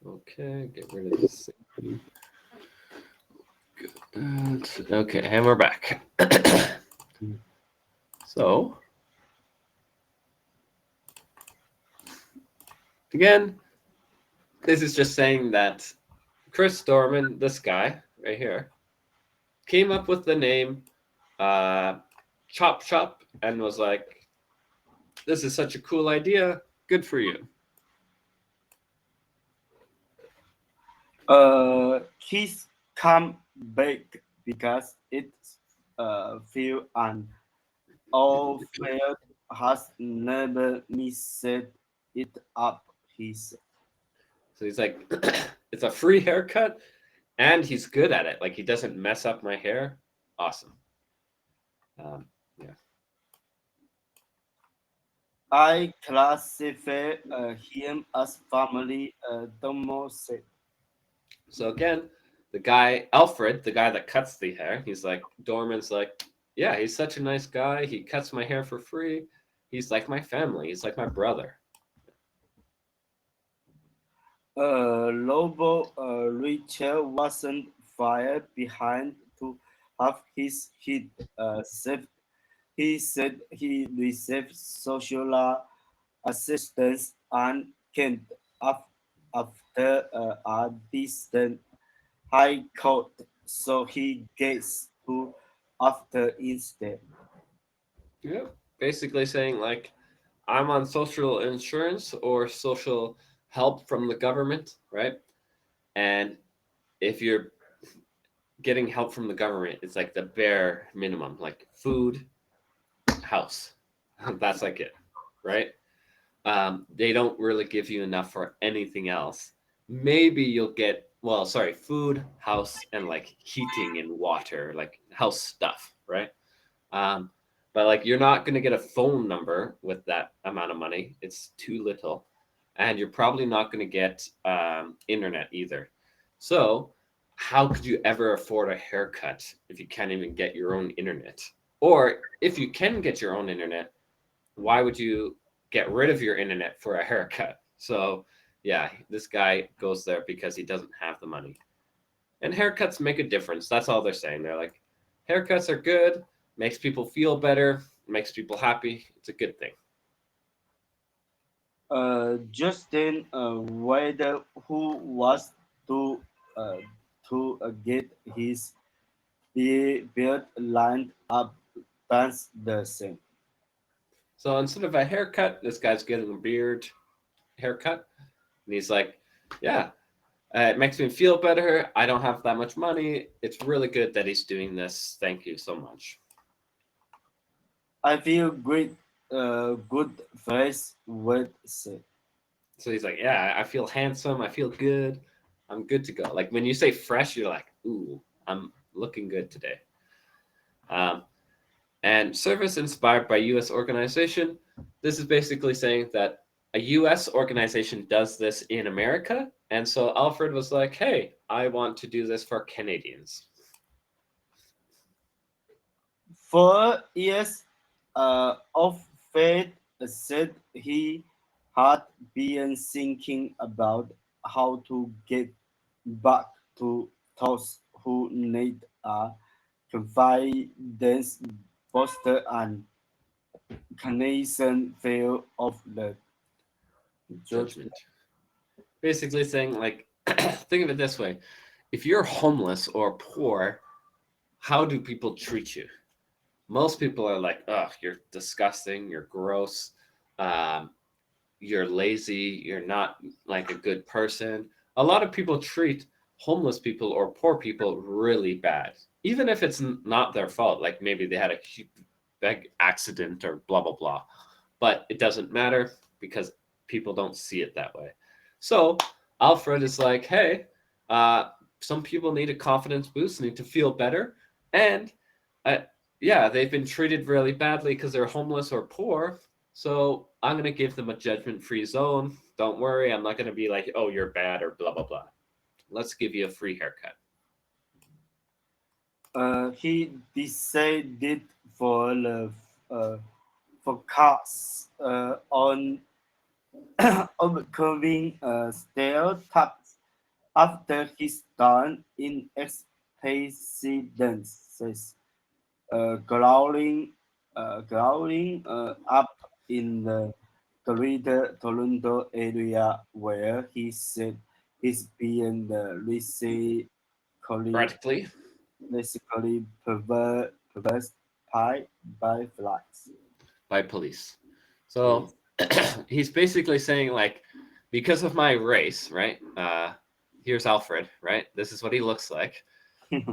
Okay, get rid of this. Okay, and we're back. So, again, this is just saying that Chris Dorman, this guy right here, came up with the name uh, Chop Chop and was like, this is such a cool idea. Good for you. He's come back because it's feel and all failed has never messed it up. He said. So he's like, it's a free haircut and he's good at it. Like he doesn't mess up my hair. Awesome. Yeah. I classify him as family domestic. So again, the guy Alfred, the guy that cuts the hair, he's like Dorman's like, yeah, he's such a nice guy. He cuts my hair for free. He's like my family. He's like my brother. Lobo Richard wasn't fired behind to have his head saved. He said he received social assistance and came after a distant high court, so he gets to after instead. Yeah. Basically saying like I'm on social insurance or social help from the government, right? And if you're getting help from the government, it's like the bare minimum, like food, house. That's like it, right? They don't really give you enough for anything else. Maybe you'll get, well, sorry, food, house, and like heating and water, like house stuff, right? Um, but like you're not going to get a phone number with that amount of money. It's too little. And you're probably not going to get internet either. So, how could you ever afford a haircut if you can't even get your own internet? Or if you can get your own internet, why would you get rid of your internet for a haircut? So, yeah, this guy goes there because he doesn't have the money. And haircuts make a difference. That's all they're saying. They're like, haircuts are good, makes people feel better, makes people happy. It's a good thing. Justin Whether who was to uh, get his beard lined up pants the same. So instead of a haircut, this guy's getting a beard haircut. And he's like, yeah, it makes me feel better. I don't have that much money. It's really good that he's doing this. Thank you so much. I feel great, good face with say. So he's like, yeah, I feel handsome. I feel good. I'm good to go. Like when you say fresh, you're like, ooh, I'm looking good today. Um, and service inspired by U.S. organization. This is basically saying that a U.S. organization does this in America, and so Alfred was like, "Hey, I want to do this for Canadians." For years, of fate said he had been thinking about how to get back to those who need a confidence foster and Canadian feel of the Judgment. judgment. Basically saying like, think of it this way: if you're homeless or poor, how do people treat you? Most people are like, "Ugh, you're disgusting. You're gross. Um, you're lazy, you're not like a good person." A lot of people treat homeless people or poor people really bad, even if it's not their fault. Like maybe they had a big accident or blah, blah, blah. But it doesn't matter because people don't see it that way. So Alfred is like, hey, uh, some people need a confidence boost, need to feel better. And uh, yeah, they've been treated really badly because they're homeless or poor. So I'm gonna give them a judgment-free zone. Don't worry, I'm not gonna be like, "Oh, you're bad" or blah blah blah. Let's give you a free haircut. He decided for the uh, focus on overcoming stereotypes After his turn in ex-presidents, growing up in the Greater Toronto area, where he said he's being Practically basically perversed by flies. by police. Yes. So he's basically saying like, because of my race, right? Here's Alfred, right? This is what he looks like.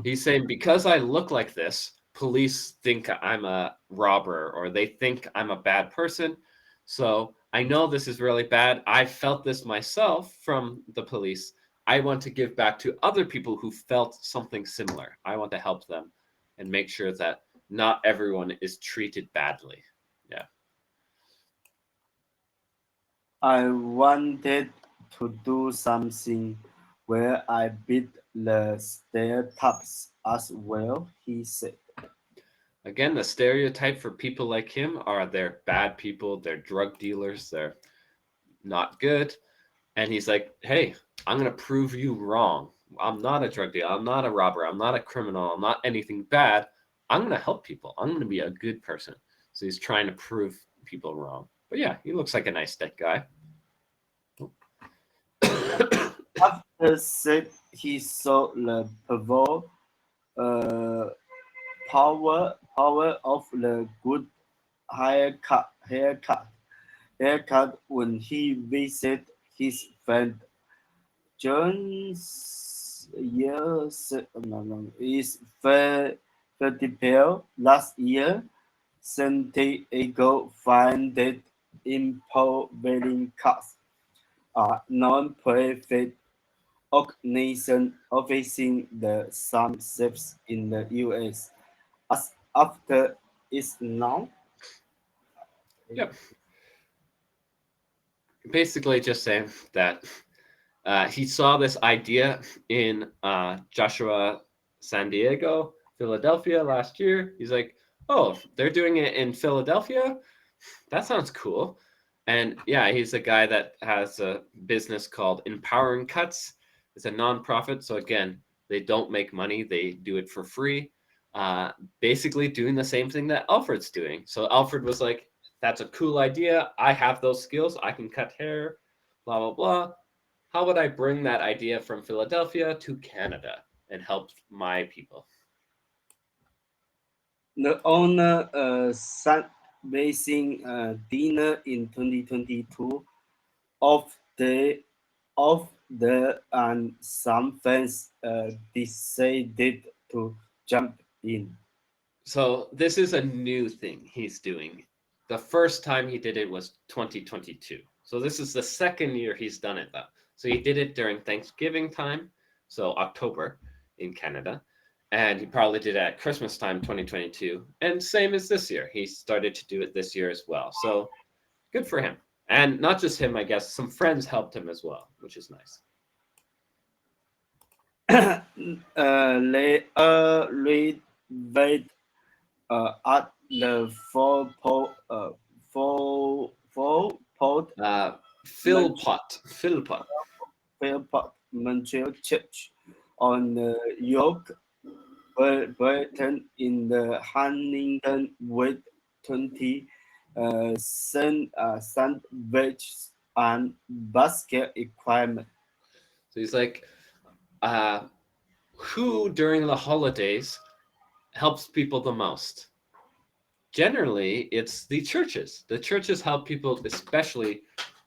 He's saying because I look like this, police think I'm a robber or they think I'm a bad person. So I know this is really bad. I felt this myself from the police. I want to give back to other people who felt something similar. I want to help them and make sure that not everyone is treated badly. Yeah. I wanted to do something where I beat the stereotypes as well, he said. Again, the stereotype for people like him are they're bad people, they're drug dealers, they're not good. And he's like, hey, I'm going to prove you wrong. I'm not a drug dealer. I'm not a robber. I'm not a criminal. I'm not anything bad. I'm going to help people. I'm going to be a good person. So he's trying to prove people wrong. But yeah, he looks like a nice dead guy. After said he saw the uh, power of the good haircut when he visited his friend John's years is Fertipel last year. San Diego funded empowering cars a non-profit organization overseeing the some steps in the U.S. as after is now. Yep. Basically, just saying that he saw this idea in Joshua San Diego, Philadelphia last year. He's like, oh, they're doing it in Philadelphia? That sounds cool. And yeah, he's a guy that has a business called Empowering Cuts. It's a nonprofit. So again, they don't make money, they do it for free. Basically, doing the same thing that Alfred's doing. So Alfred was like, that's a cool idea. I have those skills. I can cut hair, blah, blah, blah. How would I bring that idea from Philadelphia to Canada and help my people? The owner sat basing dinner in 2022 of the and some fans decided to jump in. So this is a new thing he's doing. The first time he did it was 2022. So this is the second year he's done it though. So he did it during Thanksgiving time, so October in Canada, and he probably did it at Christmas time 2022. And same as this year, he started to do it this year as well. So good for him. And not just him, I guess some friends helped him as well, which is nice. They read at the four port Philpott. Montreal Church on the York Burton in the Huntington with 20 sandwiches and basket equipment. So he's like, uh, who during the holidays helps people the most? Generally, it's the churches. The churches help people, especially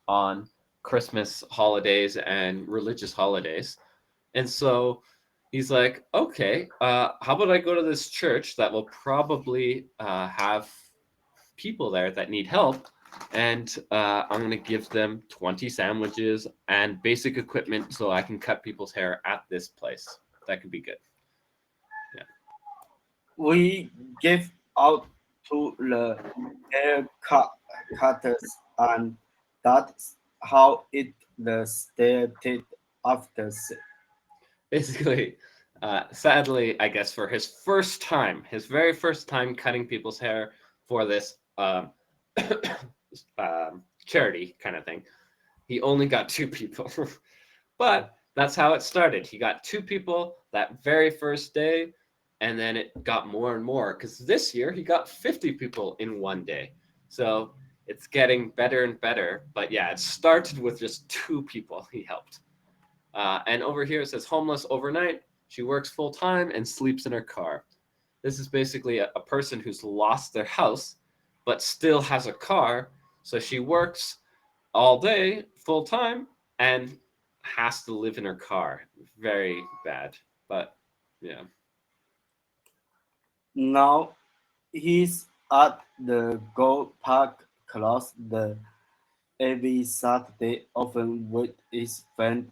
on Christmas holidays and religious holidays. And so he's like, okay, how about I go to this church that will probably have people there that need help, and I'm going to give them 20 sandwiches and basic equipment so I can cut people's hair at this place. That could be good. Yeah. We gave out to the cutters, and that's how it the started after. Basically, sadly, I guess for his first time, his very first time cutting people's hair for this charity kind of thing, he only got two people. But that's how it started. He got 2 people that very first day, and then it got more and more because this year he got 50 people in one day. So it's getting better and better. But yeah, it started with just 2 people he helped. And over here it says homeless overnight. She works full time and sleeps in her car. This is basically a person who's lost their house but still has a car. So she works all day full time and has to live in her car. Very bad. But yeah. Now he's at the Go Park close the every Saturday, often with his friend,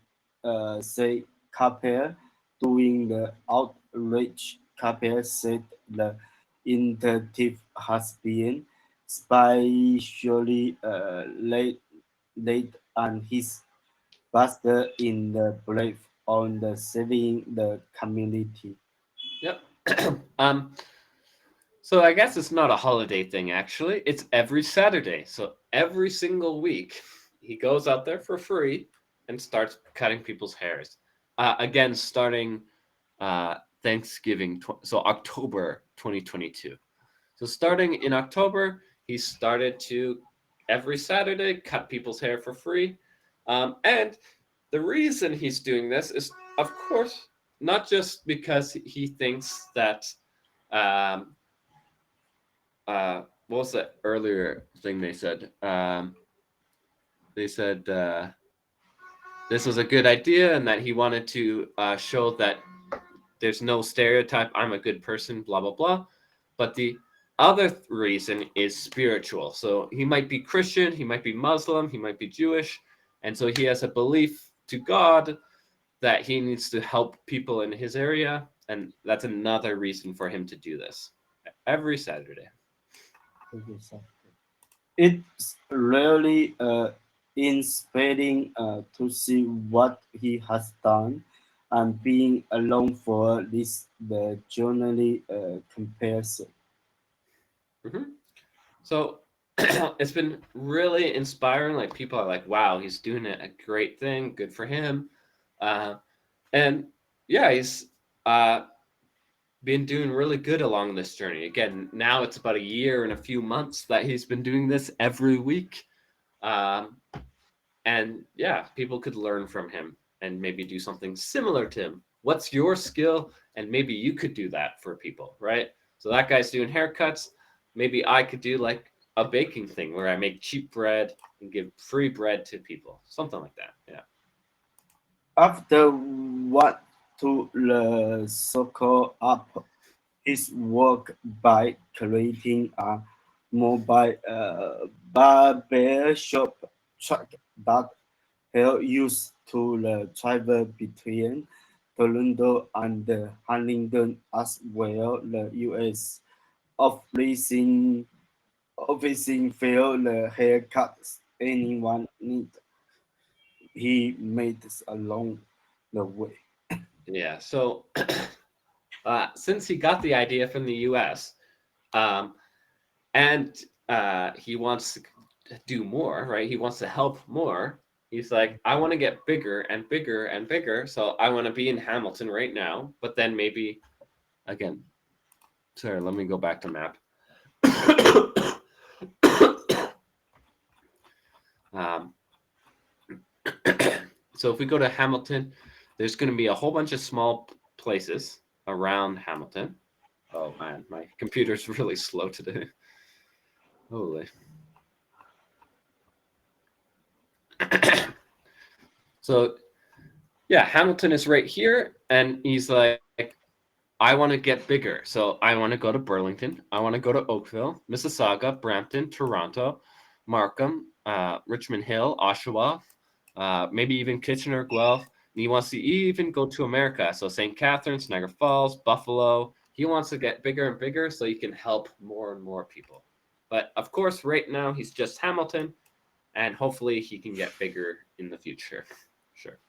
say Capel, doing the outreach. Capel said the initiative has been especially late and his pastor in the belief on the saving the community. Yep. um so I guess it's not a holiday thing actually. It's every Saturday. So every single week he goes out there for free and starts cutting people's hairs. Again, starting Thanksgiving, so October 2022. So starting in October, he started to every Saturday cut people's hair for free. And the reason he's doing this is, of course, not just because he thinks that. Um, what was the earlier thing they said? They said this was a good idea and that he wanted to show that there's no stereotype. I'm a good person, blah, blah, blah. But the other reason is spiritual. So he might be Christian, he might be Muslim, he might be Jewish. And so he has a belief to God that he needs to help people in his area. And that's another reason for him to do this every Saturday. It's really inspiring to see what he has done and being alone for this the journey comparison. Mm-hmm. So it's been really inspiring. Like people are like, wow, he's doing a great thing. Good for him. Uh, and yeah, he's been doing really good along this journey. Again, now it's about a year and a few months that he's been doing this every week. Um, and yeah, people could learn from him and maybe do something similar to him. What's your skill? And maybe you could do that for people, right? So that guy's doing haircuts. Maybe I could do like a baking thing where I make cheap bread and give free bread to people, something like that. Yeah. After what to the circle up his work by creating a mobile barber shop truck that he'll use to the travel between Toronto and Huntington as well. The U.S. officing fail the haircuts anyone need. He made this along the way. Yeah. So since he got the idea from the US, um, and he wants to do more, right? He wants to help more. He's like, I want to get bigger and bigger and bigger. So I want to be in Hamilton right now, but then maybe again, sorry, let me go back to map. um, so if we go to Hamilton, there's going to be a whole bunch of small places around Hamilton. Oh man, my computer's really slow today. Holy. So yeah, Hamilton is right here, and he's like, I want to get bigger. So I want to go to Burlington. I want to go to Oakville, Mississauga, Brampton, Toronto, Markham, Richmond Hill, Oshawa, maybe even Kitchener, Guelph. And he wants to even go to America. So St. Catharines, Niagara Falls, Buffalo. He wants to get bigger and bigger so he can help more and more people. But of course, right now he's just Hamilton, and hopefully he can get bigger in the future. Sure.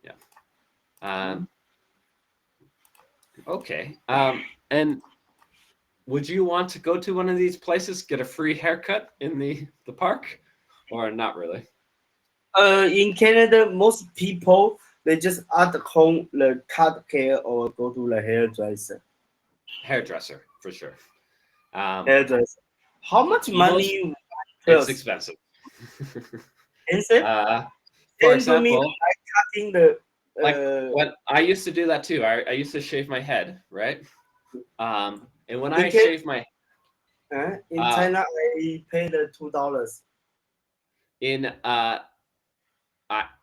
Yeah. Okay. And would you want to go to one of these places, get a free haircut in the park, or not really? In Canada, most people they just at home the cut hair or go to the hairdresser. Hairdresser for sure. Hairdresser. How much Most money it's first? expensive. Expensive? For Same to me example, like cutting the like when I used to do that too. I used to shave my head, right? And when I okay. shave my In uh China I paid $2. in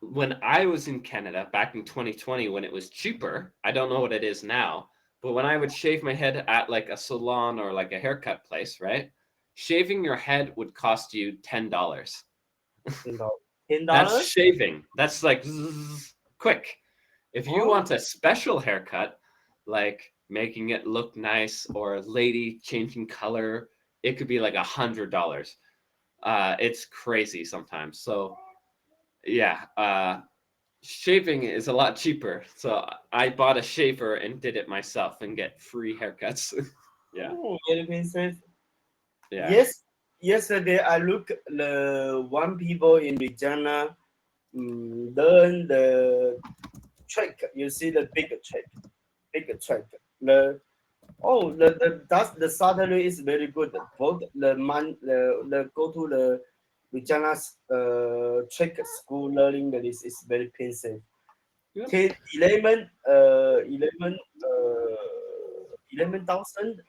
when I was in Canada back in 2020 when it was cheaper, I don't know what it is now, but when I would shave my head at like a salon or like a haircut place, right? Shaving your head would cost you $10. $10. That's $10? shaving. That's like zzz, quick. If you Oh, want a special haircut, like making it look nice or a lady changing color, it could be like $100. It's crazy sometimes. So yeah, shaving is a lot cheaper. So I bought a shaver and did it myself and get free haircuts. Yeah, very expensive. yeah. Yes, yesterday I look the one people in Regina learn the trick. You see the big trick, big trick. The salary is very good. Both the go to the Regina's trick school learning this is very expensive. Yep. 10, 11,000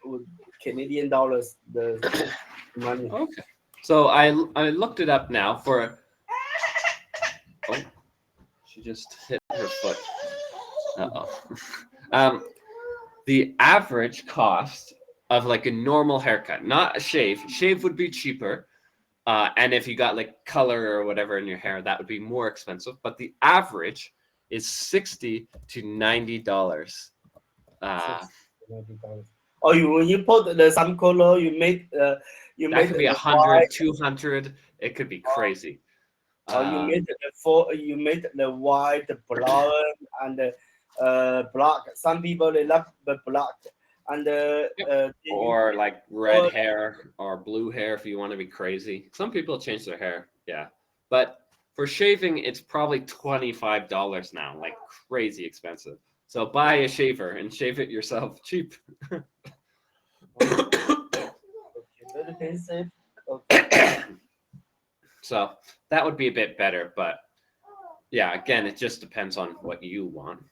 Canadian dollars the money. Okay. So I looked it up now for. Oh, she just hit her foot. Uh-oh. The average cost of like a normal haircut, not a shave. Shave would be cheaper. And if you got like color or whatever in your hair, that would be more expensive. But the average is $60 to $90. Uh, $90. Oh, you put the some color, you that made could be the white, 100, 200. It could be crazy. or you made the white, the brown, and the black. Some people they love the black, and Yep. you Or made like red hair or blue hair if you want to be crazy. Some people change their hair. Yeah. But for shaving, it's probably $25 now, like crazy expensive. So buy a shaver and shave it yourself cheap. okay, very expensive. Okay. So that would be a bit better. But yeah, again, it just depends on what you want.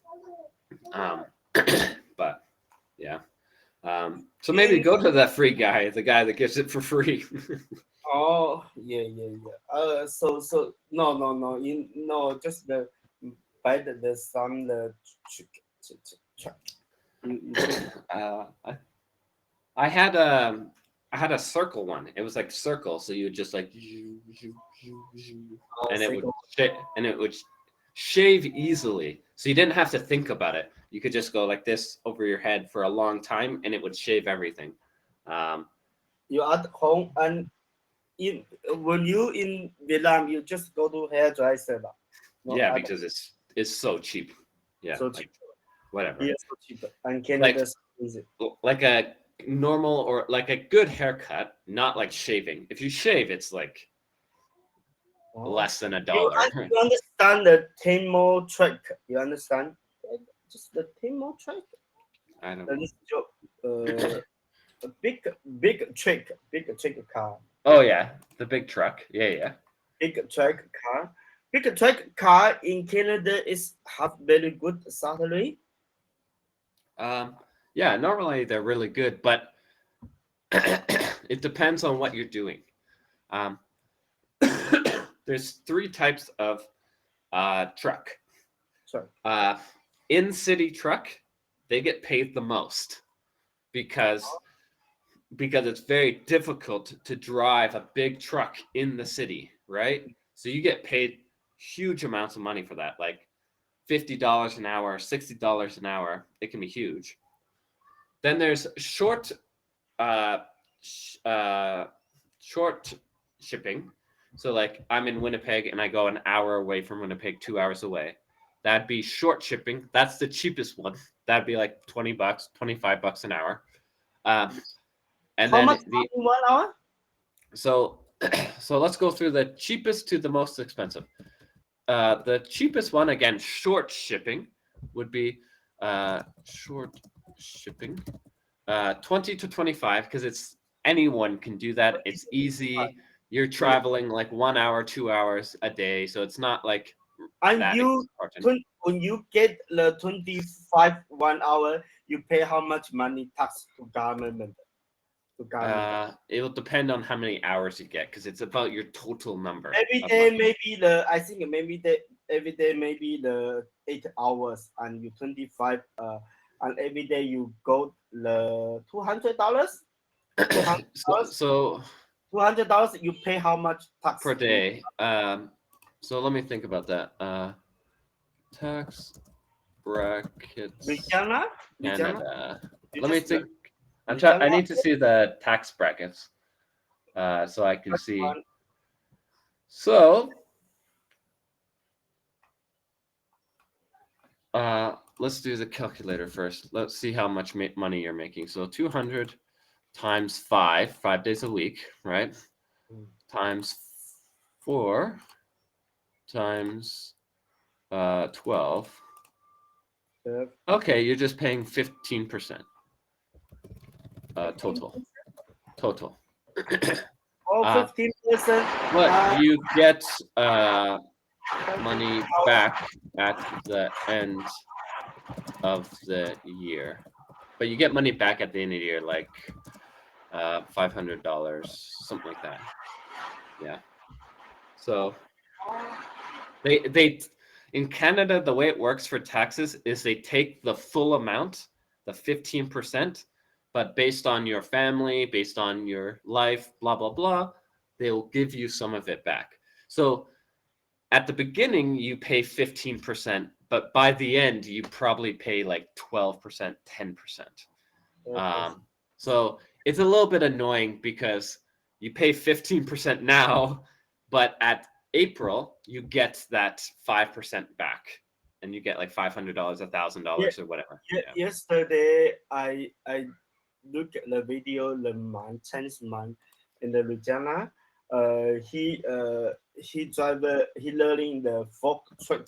Um, but yeah. So maybe go to that free guy, the guy that gives it for free. Oh, yeah. No. No, just the buy the some the trick. You take uh, I, I had a I had a circle one. It was like circle, so you would just like and it would cycle. and it would shave easily. So you didn't have to think about it. You could just go like this over your head for a long time, and it would shave everything. Um, You at home and when you in Vietnam, you just go to hairdresser. No, yeah, at because it's so cheap. Yeah, so like cheap. whatever. Here so cheap. And Like Canada is it? like a normal or like a good haircut, not like shaving. If you shave, it's like Oh. less than a You, dollar. you understand the Timo trick? You understand? Just the Timo trick. I don't That know. is joke. A big trick car. Oh yeah, the big truck. Yeah, yeah. Big track car. Big track car in Canada is have very good salary. Yeah, normally they're really good, but it depends on what you're doing. Um, there's three types of truck. Sorry. In city truck, they get paid the most because it's very difficult to drive a big truck in the city, right? So you get paid huge amounts of money for that, like $50 an hour, $60 an hour. It can be huge. Then there's uh, short shipping. So like I'm in Winnipeg and I go an hour away from Winnipeg, 2 hours away. That'd be short shipping. That's the cheapest one. That'd be like $20, $25 an hour. And How then much money 1 hour? so let's go through the cheapest to the most expensive. The cheapest one, again, short shipping, would be short shipping, 20 to 25, because it's anyone can do that. It's easy. You're traveling like 1 hour, 2 hours a day, so it's not like And that you important. when you get the 25 1 hour, you pay how much money tax to government? To government. It will depend on how many hours you get, because it's about your total number Every of day money. maybe I think maybe every day maybe the 8 hours and you 25 and every day you go the $200. $200. So $200 you pay how much tax per to day. So let me think about that. Tax brackets Louisiana? Louisiana? Canada. You Let me just think. I Louisiana need to see the tax brackets, so I can see. one. So, let's do the calculator first. Let's see how much money you're making. So 200 times 5 days a week, right? Times 4 times 12. Okay, you're just paying 15% total. Total. Oh, 15%. But you get money back at the end of the year. But you get money back at the end of the year, like $500, something like that. Yeah. So they in Canada, the way it works for taxes is they take the full amount, the 15%, but based on your family, based on your life, blah blah blah, they will give you some of it back. So at the beginning you pay 15%, but by the end you probably pay like 12%, 10%. So it's a little bit annoying because you pay 15% now, but at April you get that 5% back, and you get like $500, $1,000, or whatever. Yeah. Yesterday I look at the video the man Chinese man in the Louisiana. He driver he learning the fork truck.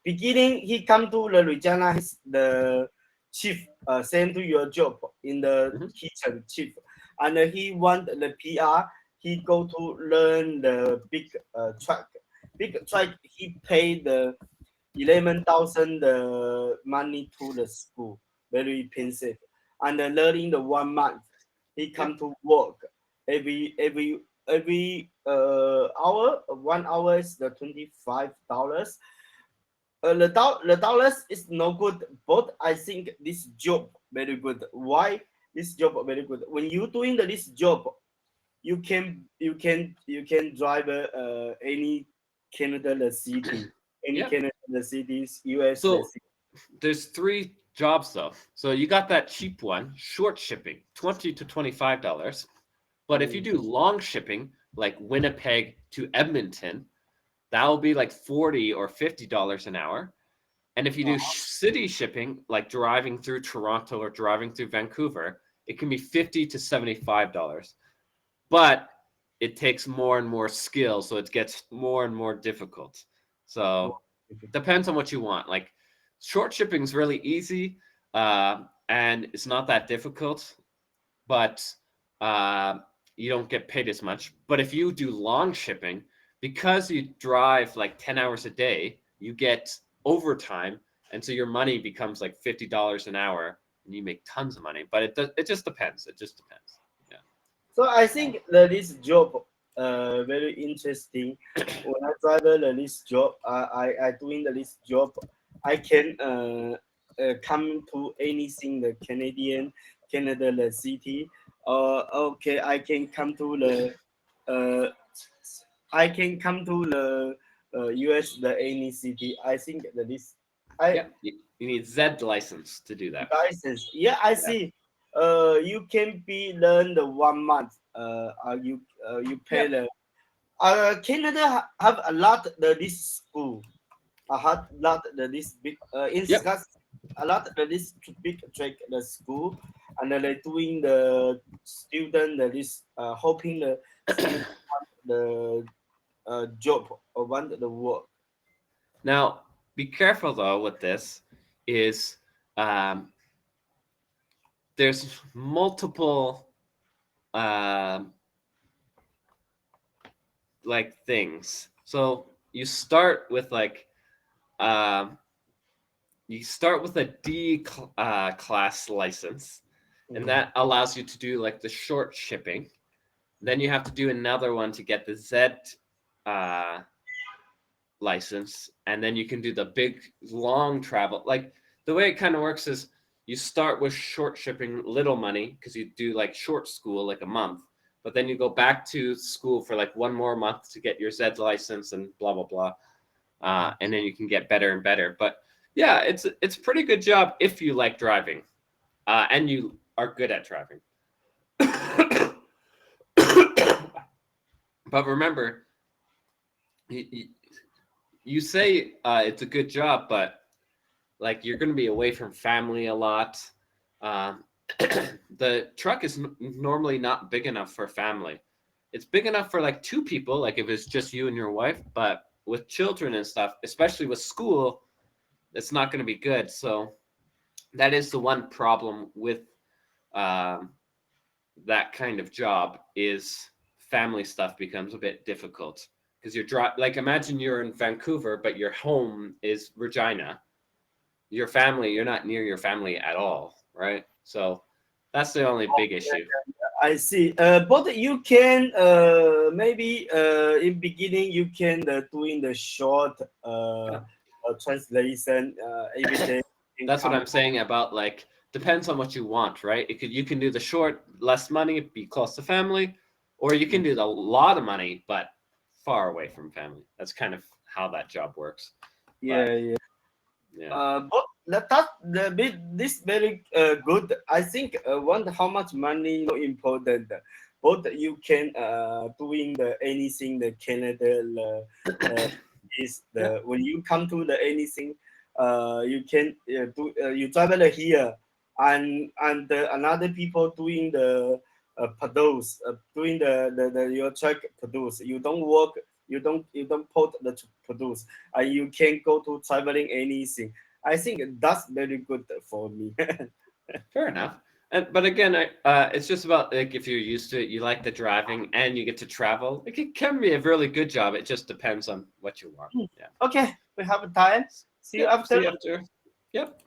Beginning he come to the Louisiana. The chief send to your job in the Mhm. kitchen chief, and he want the PR. He go to learn the big truck. Big truck. He pay the 11,000 the money to the school, very expensive. And learning the 1 month, he Yeah. come to work every hour. 1 hour is the $25. The dollars is no good, but I think this job very good. Why this job very good? When you doing this job, you can drive any Canada the city, any Yeah. Canada the cities, US the So city. there's 3 jobs though. So you got that cheap one, short shipping, $20 to $25. But if you do long shipping, like Winnipeg to Edmonton, that will be like $40 or $50 an hour. And if you do city shipping, like driving through Toronto or driving through Vancouver, it can be $50 to $75. But it takes more and more skill, so it gets more and more difficult. So depends on what you want. Like short shipping is really easy, and it's not that difficult, but uh, you don't get paid as much. But if you do long shipping, because you drive like 10 hours a day, you get overtime. And so your money becomes like $50 an hour, and you make tons of money. But it just depends. It just depends. Yeah. So I think that this job very interesting. When I drive this job, I doing this job, I can come to anything the Canada the city. Okay, uh, I can come to the US the any city. I think that this I Yeah. You need Z license to do that. license. Yeah, I Yeah. see. You can be learn the 1 month. You pay Yep. the. Canada have a lot the this school. A lot the this big in Yep. a lot the this big track the school, and they doing the student the this hoping the student the job or want the work. Now, be careful though with this. Is there's multiple like things. So you start with like you start with a D class license, and that allows you to do like the short shipping. Then you have to do another one to get the Z license, and then you can do the big long travel. Like the way it kind of works is you start with short shipping, little money, because you do like short school, like a month, but then you go back to school for like one more month to get your Z license and blah blah blah, and then you can get better and better. But yeah, it's a pretty good job if you like driving, and you are good at driving. But remember, you say it's a good job, but like you're going to be away from family a lot. The truck is normally not big enough for family. It's big enough for like two people, like if it's just you and your wife, but with children and stuff, especially with school, it's not going to be good. So that is the one problem with that kind of job is family stuff becomes a bit difficult because you're like imagine you're in Vancouver, but your home is Regina. Your family, you're not near your family at all, right? So that's the only big issue. I see. But you can maybe in beginning you can doing the short translation every day. That's what I'm saying about like depends on what you want, right? You can do the short, less money, be close to family, or you can do the lot of money but far away from family. That's kind of how that job works. Yeah, But, yeah. yeah. But the bit this very good. I think one how much money not important. But you can doing the anything the Canada is the Yeah. when you come to the anything you can do you travel here and another people doing the produce doing the your truck produce you don't work you don't put the produce and you can go to traveling anything. I think that's very good for me. Fair enough. But again, it's just about like if you're used to it, you like the driving, and you get to travel. Like it can be a really good job. It just depends on what you want. Yeah. Okay, we have time. See you Yep. after. See you after. Yep.